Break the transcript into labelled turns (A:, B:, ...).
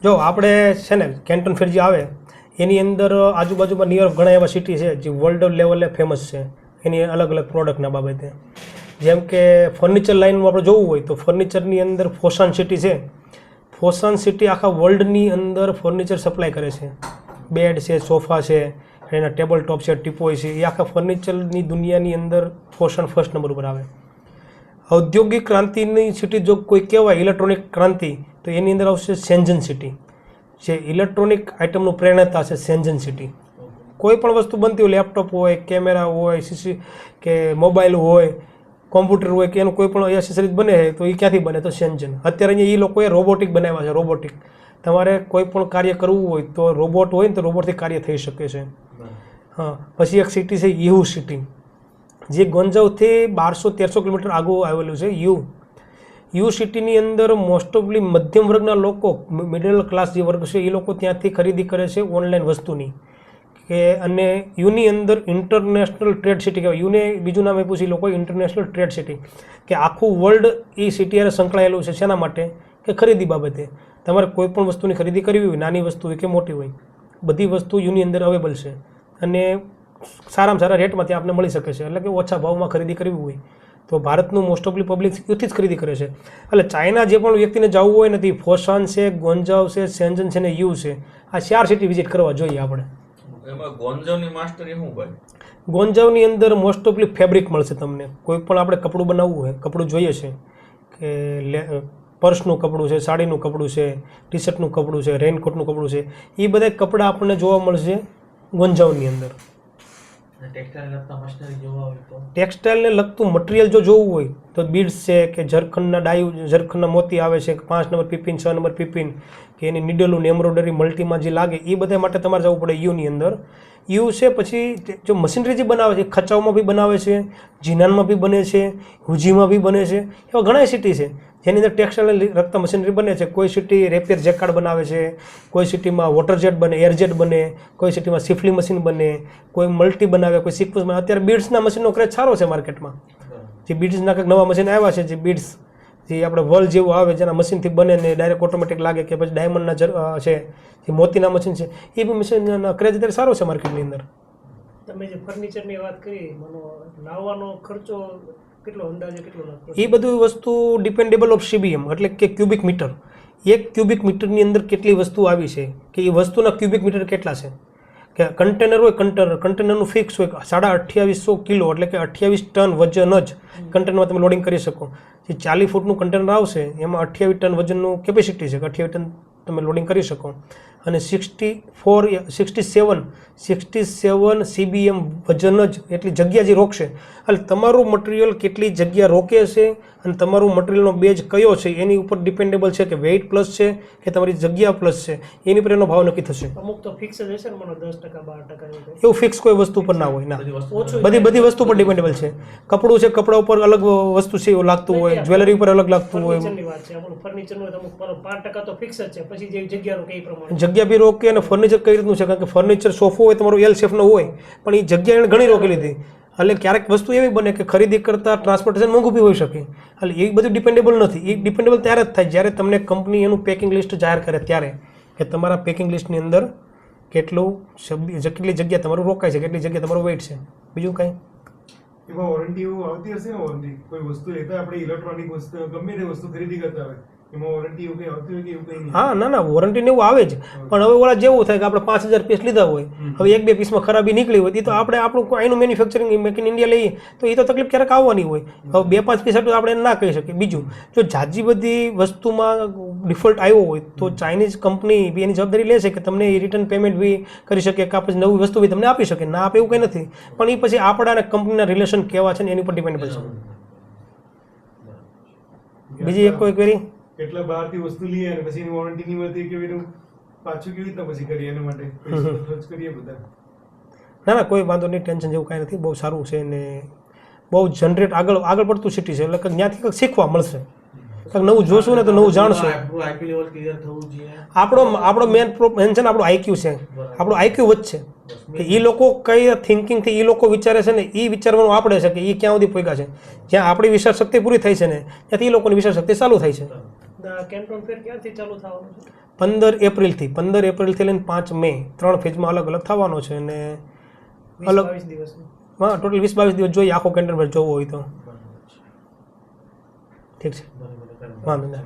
A: જો આપણે છે ને કેન્ટન ફેર જે આવે એની અંદર આજુબાજુમાં નિયર ઘણા એવા સિટી છે જે વર્લ્ડ લેવલે ફેમસ છે એની અલગ અલગ પ્રોડક્ટના બાબતે. જેમ કે ફર્નિચર લાઇનમાં આપણે જોવું હોય તો ફર્નિચરની અંદર ફોસાન સિટી છે. ફોસાન સિટી આખા વર્લ્ડની અંદર ફર્નિચર સપ્લાય કરે છે. બેડ છે, સોફા છે, એના ટેબલ ટોપ છે, ટીપોય છે, એ આખા ફર્નિચરની દુનિયાની અંદર ફોસાન ફર્સ્ટ નંબર ઉપર આવે. ઔદ્યોગિક ક્રાંતિની સિટી જો કોઈ કહેવાય ઇલેક્ટ્રોનિક ક્રાંતિ તો એની અંદર આવશે શેન્ઝન સિટી. જે ઇલેક્ટ્રોનિક આઇટમનું પ્રેરણાતા છે શેન્ઝન સિટી. કોઈ પણ વસ્તુ બનતી હોય, લેપટોપ હોય, કેમેરા હોય, સીસી કે મોબાઈલ હોય, કોમ્પ્યુટર હોય કે એનું કોઈ પણ એસેસરીઝ બને તો એ ક્યાંથી બને તો શેન્ઝન. અત્યારે અહીંયા એ લોકોએ રોબોટિક બનાવ્યા છે. રોબોટિક તમારે કોઈ પણ કાર્ય કરવું હોય તો રોબોટ હોય ને તો રોબોટથી કાર્ય થઈ શકે છે. હા, પછી એક સિટી છે યહુ સિટી, જે ગોંજાવથી 1200-1300 કિલોમીટર આગળ આવેલું છે. યુ સિટીની અંદર મોસ્ટ ઓફલી મધ્યમ વર્ગના લોકો, મિડલ ક્લાસ જે વર્ગ છે એ લોકો ત્યાંથી ખરીદી કરે છે ઓનલાઈન વસ્તુની. કે અને યુની અંદર ઇન્ટરનેશનલ ટ્રેડ સિટી કહેવાય. યુને બીજું નામ આપ્યું છે એ લોકો ઇન્ટરનેશનલ ટ્રેડ સિટી, કે આખું વર્લ્ડ એ સિટી હારે સંકળાયેલું છે. શેના માટે? કે ખરીદી બાબતે. તમારે કોઈ પણ વસ્તુની ખરીદી કરવી હોય, નાની વસ્તુ હોય કે મોટી હોય, બધી વસ્તુ યુની અંદર અવેલેબલ છે અને સારામાં સારા રેટમાં ત્યાં આપને મળી શકે છે. એટલે કે ઓછા ભાવમાં ખરીદી કરવી હોય તો ભારતનું મોસ્ટ ઓફલી પબ્લિક યુથી જ ખરીદી કરે છે. એટલે ચાઇના જે પણ વ્યક્તિને જવું હોય નથી, ફોસાન છે, ગોંજાવ છે, શેન્ઝન છે ને યુ છે, આ 4 સિટી વિઝિટ કરવા જોઈએ આપણે.
B: એમાં ગોંજાવની માસ્ટરી શું ભાઈ?
A: ગોંજાવની અંદર મોસ્ટ ઓફલી ફેબ્રિક મળશે તમને. કોઈ પણ આપણે કપડું બનાવવું હોય, કપડું જોઈએ છે કે પર્સનું કપડું છે, સાડીનું કપડું છે, ટી શર્ટનું કપડું છે, રેઇનકોટનું કપડું છે, એ બધા કપડાં આપણને જોવા મળશે ગોંજાવની અંદર. ટેક્સટાઇલને લગતું મટીરિયલ જો જોવું હોય તો બીડ્સ છે કે ઝરખંડના ઝરખંડના મોતી આવે છે, 5 નંબર પીપિન, 6 નંબર પીપિન, કે એની નીડલું એમ્બ્રોઇડરી મલ્ટીમાં જે લાગે એ બધા માટે તમારે જવું પડે યુની અંદર. યુ છે. પછી જો મશીનરી જે બનાવે છે, ખચાવમાં બી બનાવે છે, જીનાનમાં બી બને છે, હુજીમાં બી બને છે, એવા ઘણા સિટી છે જેની અંદર ટેક્સટાઇલને લગતા મશીનરી બને છે. કોઈ સિટી રેપિયર જેકાર્ડ બનાવે છે, કોઈ સિટીમાં વોટર જેટ બને, એર જેટ બને, કોઈ સિટીમાં સિફલી મશીન બને, કોઈ મલ્ટી બનાવે, કોઈ સિક્વન્સ બને. અત્યારે બીડ્સના મશીનનો ક્રેઝ સારો છે માર્કેટમાં. જે બીડ્સના કંઈક નવા મશીન આવ્યા છે, જે બીડ્સ જે આપણે વલ જેવું આવે જેના મશીનથી બને ને ડાયરેક્ટ ઓટોમેટિક લાગે, કે પછી ડાયમંડના છે જે મોતીના મશીન છે, એ બી મશીનના ક્રેઝ અત્યારે સારો છે માર્કેટની અંદર.
C: તમે જે ફર્નિચરની વાત કરી, લાવવાનો ખર્ચો કેટલો અંદાજે કેટલો લાગતો?
A: એ બધું વસ્તુ ડિપેન્ડેબલ ઓફ CBM એટલે કે ક્યુબિક મીટર. 1 ક્યુબિક મીટરની અંદર કેટલી વસ્તુ આવી છે, કે એ વસ્તુના ક્યુબિક મીટર કેટલા છે. કે કન્ટેનર હોય, કન્ટેનરનું ફિક્સ હોય 2850 કિલો એટલે કે 28 ટન વજન જ કન્ટેનરમાં તમે લોડિંગ કરી શકો. જે 40 ફૂટનું કન્ટેનર આવશે એમાં 28 ટન વજનનું કેપેસિટી છે, કે 28 ટન તમે લોડિંગ કરી શકો. અને 67 CBM વજન જ એટલી જગ્યા જે રોકશે. એટલે તમારું મટીરિયલ કેટલી જગ્યા રોકે છે અને તમારું મટીરિયલનો બેઝ કયો છે એની ઉપર ડિપેન્ડેબલ છે, કે વેઇટ પ્લસ છે કે તમારી જગ્યા પ્લસ છે, એની પર એનો ભાવ નક્કી થશે.
C: અમુક તો ફિક્સ જ હશે ને, મને 10% 12%
A: એવું ફિક્સ કોઈ વસ્તુ પર ના હોય. ના, બધી વસ્તુ પર ડિપેન્ડેબલ છે. કપડું છે, કપડા ઉપર અલગ વસ્તુ છે એવું લાગતું હોય, જ્વેલરી ઉપર અલગ લાગતું હોય.
C: ફર્નિચરનું અમુક 5% તો ફિક્સ જ છે, પછી જે જગ્યા રોકે એ પ્રમાણે
A: જગ્યા બી રોકે. અને ફર્નિચર કઈ રીતનું છે, કારણ કે ફર્નિચર સોફો હોય તમારો L શેપનો હોય પણ એ જગ્યા એને ઘણી રોકી લીધી. એટલે ક્યારેક વસ્તુ એવી બને કે ખરીદી કરતાં ટ્રાન્સપોર્ટેશન મોંઘું બી હોઈ શકે. એટલે એ બધું ડિપેન્ડેબલ નથી. એ ડિપેન્ડેબલ ત્યારે જ થાય જ્યારે તમને કંપની એનું પેકિંગ લિસ્ટ જાહેર કરે ત્યારે, કે તમારા પેકિંગ લિસ્ટની અંદર કેટલી જગ્યા તમારું રોકાય છે, કેટલી જગ્યા તમારું વેઇટ છે. બીજું કાંઈ
D: એમાં વોરંટી આવતી હશે ને? વોરંટી કોઈ વસ્તુ લેતા આપણે ઇલેક્ટ્રોનિક વસ્તુ ગમે તે વસ્તુ ખરીદી કરતા હોય એમાં વોરંટી એવું કંઈ આવતી હોય કે એવું કંઈ?
A: હા, ના, વોરંટી ને એવું આવે જ. પણ હવે ઓલા જેવું થાય કે આપણે 5000 પીસ લીધા હોય, હવે 1-2 પીસમાં ખરાબી નીકળી હોય, એ તો આપણે આપણું અહીંનું મેન્યુફેક્ચરિંગ મેક ઇન ઇન્ડિયા લઈએ તો એ તો તકલીફ ક્યારેક આવવાની હોય. હવે 2-5 પીસ આપણે એને ના કહી શકીએ. બીજું, જો જાજી બધી વસ્તુમાં ડિફોલ્ટ આવ્યો હોય તો ચાઇનીઝ કંપની બી એની જવાબદારી લે છે કે તમને એ રિટર્ન પેમેન્ટ બી કરી શકે, કે પછી નવી વસ્તુ બી તમને આપી શકે. ના આપે એવું કંઈ નથી, પણ એ પછી આપણા અને કંપનીના રિલેશન કેવા છે ને એની પર ડિપેન્ડેબલ છે. બીજી એક કોઈ ક્વેરી?
D: કેટલા બહારથી વસ્તુ લઈએ અને પછી એની વોરંટી નહીં મળતી કે એનું પાછું કેવી રીતના પછી કરીએ એના માટે ખર્ચ કરીએ બધા?
A: ના, કોઈ વાંધો નહીં, ટેન્શન જેવું કાંઈ નથી. બહુ સારું છે ને બહુ જનરેટ આગળ પડતું સિટી છે. એટલે કે ત્યાંથી કંઈક શીખવા મળશે, કંઈક નવું જોશું ને તો નવું જાણશું. આપણો મેન છે ને આપણું IQ છે. આપણું IQ વધશે કે એ લોકો કઈ થિંકિંગથી એ લોકો વિચારે છે ને એ વિચારવાનું આપણે છે કે એ ક્યાં સુધી પહોંચ્યા છે. જ્યાં આપણી વિચાર શક્તિ પૂરી થાય છે ને ત્યાંથી એ લોકોની વિચાર શક્તિ ચાલુ થાય છે.
C: કેન્ટોન ફેર ક્યારથી ચાલુ થવાનું છે?
A: 15 એપ્રિલથી લઈને 5 મે 3 ફેઝમાં અલગ અલગ થવાનો છે અને
C: 20-22 દિવસનું.
A: હા ટોટલ 20-22 દિવસ જોઈએ આખો કેન્ટન ફેર જોવો હોય તો ઠીક છે વાંધો નહીં